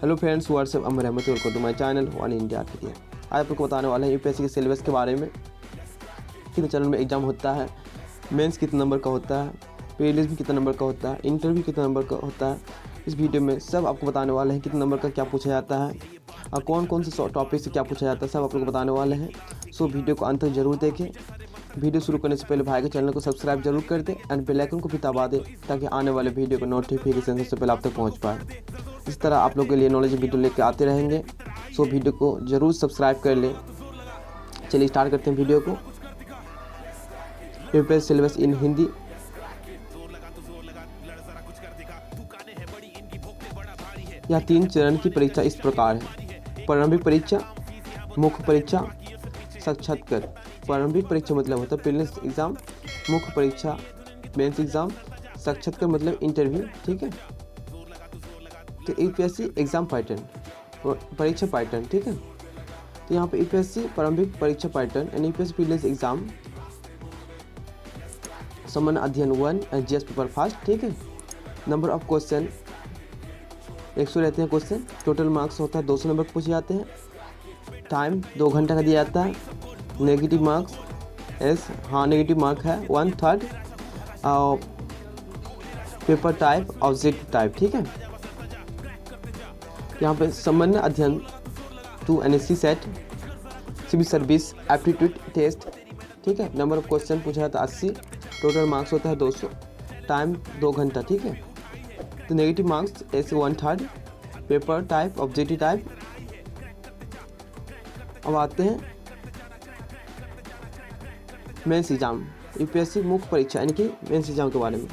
Hello friends, what's up Amar Ahmad, welcome to my channel one India के लिए। आज आपको बताने वाला है यूपीएससी के सिलेबस के बारे में। कितने चरण में एग्ज़ाम होता है, मेंस कितने नंबर का होता है, प्रीलिम्स भी कितने नंबर का होता है, इंटरव्यू कितने नंबर का होता है। इस वीडियो में सब आपको बताने वाले हैं, कितने नंबर का क्या पूछा जाता है और कौन कौन से टॉपिक से क्या पूछा जाता है, सब आप लोग बताने वाले हैं। सो वीडियो को अंत तक जरूर देखें। वीडियो शुरू करने से पहले भाई के चैनल को सब्सक्राइब जरूर कर दें एंड बेल आइकन को भी दबा दें ताकि आने वाले वीडियो का नोटिफिकेशन सबसे पहले आप तक पहुंच पाए। इस तरह आप लोगों के लिए नॉलेज वीडियो लेकर आते रहेंगे। सो वीडियो को जरूर सब्सक्राइब कर लें। चलिए स्टार्ट करते हैं वीडियो को। UPSC syllabus in Hindi. यह 3 चरण की परीक्षा इस प्रकार है: प्रारंभिक परीक्षा, मुख्य परीक्षा, साक्षात्कार। प्रारंभिक परीक्षा मतलब होता है प्रीलिम्स एग्जाम, मुख्य परीक्षा मेंस एग्जाम, साक्षात्कार मतलब इंटरव्यू। ठीक है, तो यूपीएससी एग्जाम पैटर्न, परीक्षा पैटर्न। ठीक है, तो यहाँ पे यूपीएससी प्रारंभिक परीक्षा पैटर्न यानी यूपीएससी प्रीलिम्स एग्जाम सामान्य अध्ययन 1 एंड जीएस पेपर फर्स्ट। ठीक है, नंबर ऑफ क्वेश्चन 100 रहते हैं क्वेश्चन। टोटल मार्क्स होता है 200 नंबर पूछे जाते हैं। टाइम 2 घंटा का दिया जाता है। नेगेटिव मार्क्स नेगेटिव मार्क है 1/3। और पेपर टाइप ऑब्जेक्टिव टाइप। ठीक है, यहाँ पे सामान्य अध्ययन 2 NSC set, civil service aptitude test. ठीक है, नंबर ऑफ क्वेश्चन पूछा जाता है 80। टोटल मार्क्स होता है 200। टाइम 2 घंटा। ठीक है, तो नेगेटिव मार्क्स ऐसे 1/3। Paper type objective type. अब आते हैं मेंस एग्जाम, यूपीएससी मुख्य परीक्षा यानी कि मेंस एग्जाम के बारे में।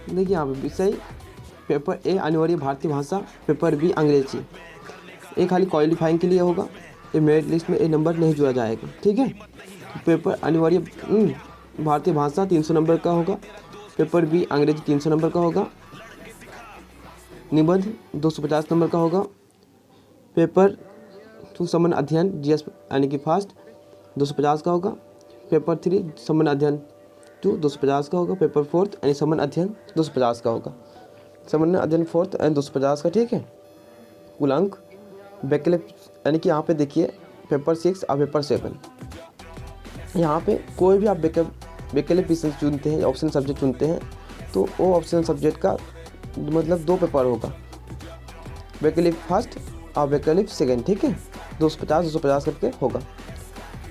देखिए यहाँ पे विषय पेपर ए अनिवार्य भारतीय भाषा, पेपर बी अंग्रेजी। ए खाली क्वालिफाइंग के लिए होगा, ये मेरिट लिस्ट में ए नंबर नहीं जोड़ा जाएगा। ठीक है, तो पेपर अनिवार्य भारतीय भाषा 300 नंबर का होगा। पेपर बी अंग्रेजी 300 नंबर का होगा। निबंध 250 नंबर का होगा। पेपर 2 सामान्य अध्ययन जीएस यानी कि फर्स्ट 250 का होगा। पेपर 3 सामान्य अध्ययन 2 250 का होगा। पेपर 4 यानी सामान्य अध्ययन 250 का होगा। सामान्य अध्ययन 4 यानी 250 का। ठीक है, कुल अंक वैकल्पिक यानी कि यहाँ पे देखिए पेपर 6 और पेपर 7। यहाँ पे कोई भी आप वैकल्पिक विषय चुनते हैं, ऑप्शनल सब्जेक्ट चुनते हैं, तो वो ऑप्शनल सब्जेक्ट का मतलब 2 पेपर होगा, वैकल्पिक फर्स्ट और वैकल्पिक सेकेंड। ठीक है, 250 करके होगा।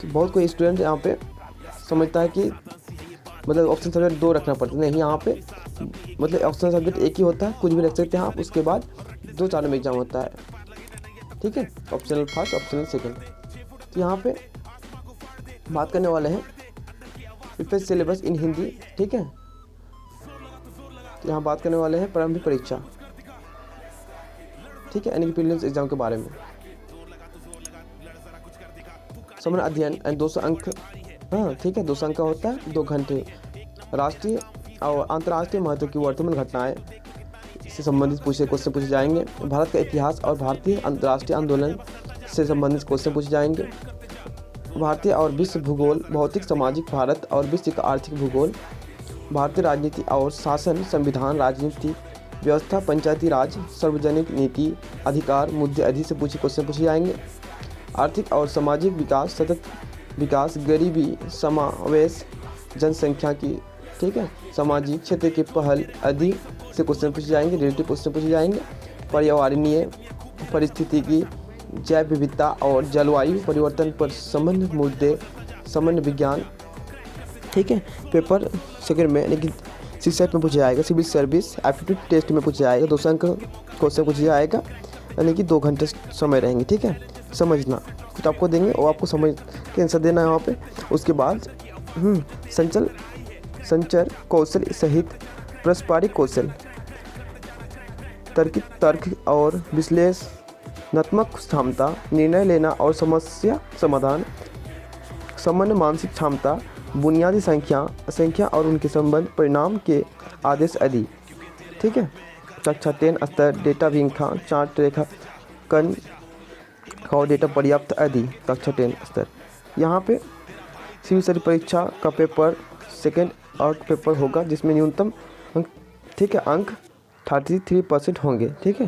तो बहुत कोई स्टूडेंट यहाँ पे समझता है कि मतलब ऑप्शन सब्जेक्ट 2 रखना पड़ता है। नहीं, यहाँ पे मतलब ऑप्शन सब्जेक्ट एक ही होता है, कुछ भी रख सकते हैं आप। उसके बाद 2 चरण में एग्जाम होता है। ठीक है, ऑप्शनल फर्स्ट, ऑप्शनल सेकेंड। तो यहाँ पे बात करने वाले हैं यूपीएससी सिलेबस इन हिंदी। ठीक है, तो यहाँ बात करने वाले हैं प्रारंभिक परीक्षा। ठीक है, यानी कि प्रीलिम्स एग्जाम के बारे में। सामान्य अध्ययन 200 अंक। हाँ ठीक है, 200 अंक का होता है, 2 घंटे। राष्ट्रीय और अंतर्राष्ट्रीय महत्व की वर्तमान घटनाएं से संबंधित क्वेश्चन पूछे जाएंगे। भारत का इतिहास और भारतीय अंतर्राष्ट्रीय आंदोलन से संबंधित क्वेश्चन पूछे जाएंगे। भारतीय और विश्व भूगोल, भौतिक सामाजिक भारत और विश्व का आर्थिक भूगोल, भारतीय राजनीति और शासन, संविधान, राजनीति व्यवस्था, पंचायती राज, सार्वजनिक नीति, अधिकार, मुद्दे आदि से क्वेश्चन पूछे जाएंगे। आर्थिक और सामाजिक विकास, सतत विकास, गरीबी, समावेश, जनसंख्या की, ठीक है, सामाजिक क्षेत्र के पहल आदि से क्वेश्चन पूछे जाएंगे। रिलेटिव क्वेश्चन पूछे जाएंगे। पर्यावरणीय परिस्थितिकी, जैव विविधता और जलवायु परिवर्तन पर संबंधित मुद्दे, सामान्य विज्ञान। ठीक है, पेपर सेकंड में यानी कि 6 में पूछा जाएगा। सिविल सर्विस एप्टीट्यूड टेस्ट में पूछा जाएगा। 200 अंक क्वेश्चन पूछा जाएगा, यानी कि 2 घंटे समय रहेंगे। ठीक है, समझना कुछ आपको देंगे और आपको समझ के आंसर देना है वहाँ पे। उसके बाद संचर कौशल सहित पारस्परिक कौशल, तर्क और विश्लेषणात्मक क्षमता, निर्णय लेना और समस्या समाधान, सामान्य मानसिक क्षमता, बुनियादी संख्या और उनके संबंध, परिणाम के आदेश आदि। ठीक है, कक्षा 10 स्तर, डेटा विंखा, चार्ट रेखा कन और डेटा पर्याप्त आदि, कक्षा 10 स्तर। यहाँ पे सिविल सर्विस परीक्षा का पेपर सेकेंड और पेपर होगा जिसमें न्यूनतम ठीक है, अंक 33% होंगे। ठीक है,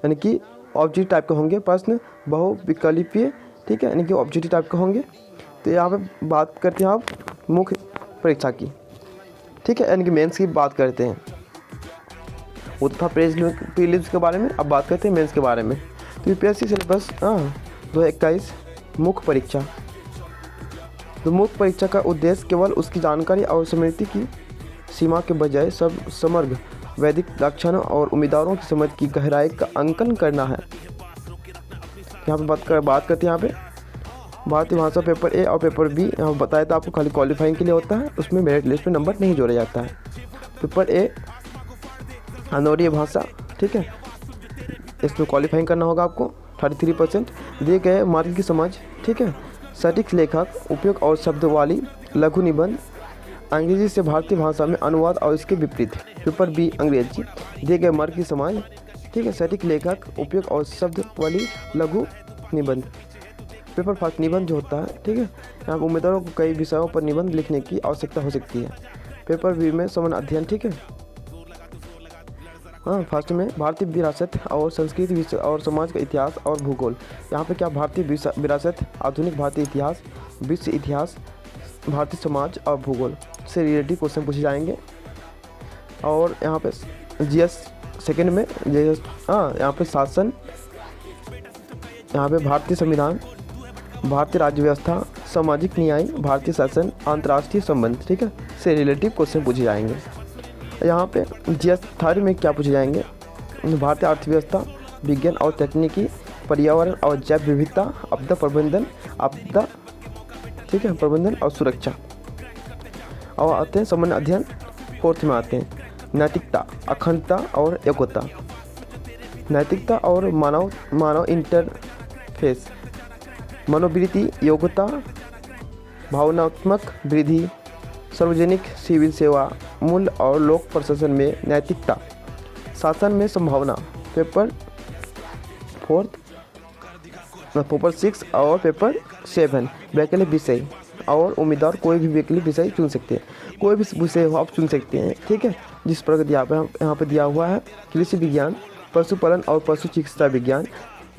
यानी कि ऑब्जेक्टिव टाइप के होंगे प्रश्न, बहुविकल्पीय। ठीक है, यानी कि ऑब्जेक्टिव टाइप के होंगे। तो यहाँ पे बात करते हैं आप मुख्य परीक्षा की। ठीक है, यानी कि मेंस की बात करते हैं। वो तो था प्रीलिम्स के बारे में, अब बात करते हैं मेंस के बारे में। तो यूपीएससी सिलेबस 2021 मुख्य परीक्षा। तो मुख्य परीक्षा का उद्देश्य केवल उसकी जानकारी और स्मृति की सीमा के बजाय सब समग्र वैदिक लक्षणों और उम्मीदवारों की समझ की गहराई का अंकन करना है। यहाँ पे बात करते हैं यहाँ पे भारतीय भाषा पेपर ए और पेपर बी। यहाँ बताया था आपको खाली क्वालिफाइंग के लिए होता है, उसमें मेरिट लिस्ट में नंबर नहीं जोड़ा जाता है। पेपर ए अनोरिय भाषा। ठीक है, इसमें क्वालिफाइंग करना होगा आपको 33%। दिए गए मार्ग की समझ। ठीक है, सटीक लेखक, उपयोग और शब्द वाली लघु निबंध, अंग्रेजी से भारतीय भाषा में अनुवाद और इसके विपरीत। पेपर बी अंग्रेजी। दिए गए मार्ग की समझ। ठीक है, सटीक लेखक, उपयोग और शब्द वाली लघु निबंध। पेपर फर्स्ट निबंध जो होता है। ठीक है, यहाँ पर उम्मीदवारों को कई विषयों पर निबंध लिखने की आवश्यकता हो सकती है। पेपर बी में समान अध्ययन। ठीक है, फर्स्ट में भारतीय विरासत और संस्कृति, विश्व और समाज का इतिहास और भूगोल। यहाँ पे क्या भारतीय विरासत, आधुनिक भारतीय इतिहास, विश्व इतिहास, भारतीय समाज और भूगोल से रिलेटेड क्वेश्चन पूछे जाएंगे। और यहाँ पे जीएस सेकंड में जीएस यहाँ पे शासन, यहाँ पे भारतीय संविधान, भारतीय राज्य व्यवस्था, सामाजिक न्याय, भारतीय शासन, अंतर्राष्ट्रीय संबंध। ठीक है, से रिलेटिव क्वेश्चन पूछे जाएंगे। यहाँ पे जीएस थर्ड में क्या पूछे जाएंगे, भारतीय अर्थव्यवस्था, विज्ञान और तकनीकी, पर्यावरण और जैव विविधता, आपदा प्रबंधन, ठीक है, प्रबंधन और सुरक्षा। और आते हैं सामान्य अध्ययन फोर्थ में आते हैं नैतिकता, अखंडता और एकता। नैतिकता और मानव इंटरफेस, मनोवृत्ति, योग्यता, भावनात्मक वृद्धि, सार्वजनिक सिविल सेवा, मूल्य और लोक प्रशासन में नैतिकता, शासन में संभावना। पेपर 6 और पेपर 7 वैकल्पिक विषय, और उम्मीदवार कोई भी वैकल्पिक विषय चुन सकते हैं। कोई भी विषय हो आप चुन सकते हैं। ठीक है, जिस प्रकार यहाँ पे दिया हुआ है कृषि विज्ञान, पशुपालन और पशु चिकित्सा विज्ञान,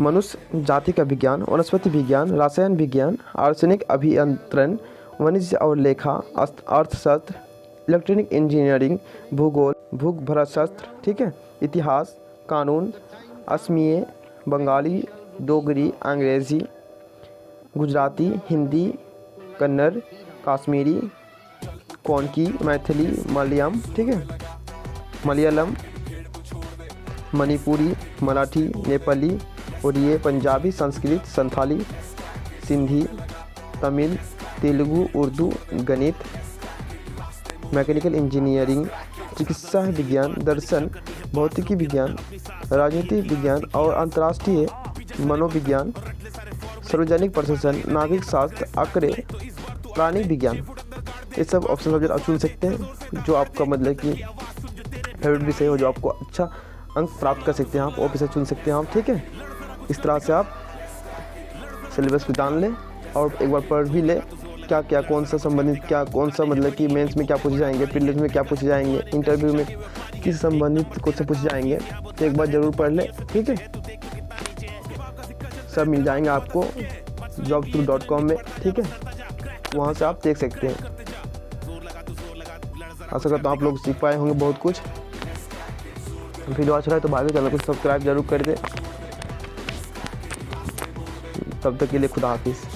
मनुष्य जाति का विज्ञान, वनस्पति विज्ञान, रसायन विज्ञान, आर्सेनिक अभियंत्रण, वाणिज्य और लेखा, अर्थशास्त्र, इलेक्ट्रॉनिक इंजीनियरिंग, भूगोल, भूगर्भशास्त्र। ठीक है, इतिहास, कानून, असमिया, बंगाली, डोगरी, अंग्रेज़ी, गुजराती, हिंदी, कन्नड़, कश्मीरी, कोंकणी, मैथिली, मलयालम। ठीक है, मलयालम, मणिपुरी, मराठी, नेपाली, उड़िया, पंजाबी, संस्कृत, संथाली, सिंधी, तमिल, तेलुगु, उर्दू, गणित, मैकेनिकल इंजीनियरिंग, चिकित्सा विज्ञान, दर्शन, भौतिकी विज्ञान, राजनीति विज्ञान और अंतर्राष्ट्रीय मनोविज्ञान, सार्वजनिक प्रशासन, नागरिक शास्त्र, आंकड़े, प्राणी विज्ञान। ये सब ऑप्शन सब्जेक्ट आप चुन सकते हैं जो आपका मतलब कि फेवरेट विषय हो, जो आपको अच्छा अंक प्राप्त कर सकते हैं आप, वो विषय चुन सकते हैं आप। ठीक है, इस तरह से आप सिलेबस को जान लें और एक बार पढ़ भी लें क्या क्या कौन सा संबंधित, क्या कौन सा मतलब कि मेंस में क्या पूछे जाएंगे, प्रीलिम्स में क्या पूछे जाएंगे, इंटरव्यू में किस संबंधित क्वेश्चन पूछे जाएंगे, तो एक बार ज़रूर पढ़ लें। ठीक है, सब मिल जाएंगे आपको jobthrough.com में। ठीक है, वहाँ से आप देख सकते हैं। आशा करता हूँ आप लोग सीख पाए होंगे बहुत कुछ। वीडियो अच्छा लगा तो भाई चैनल को सब्सक्राइब जरूर कर दें। तब तक के लिए खुदा हाफिज़।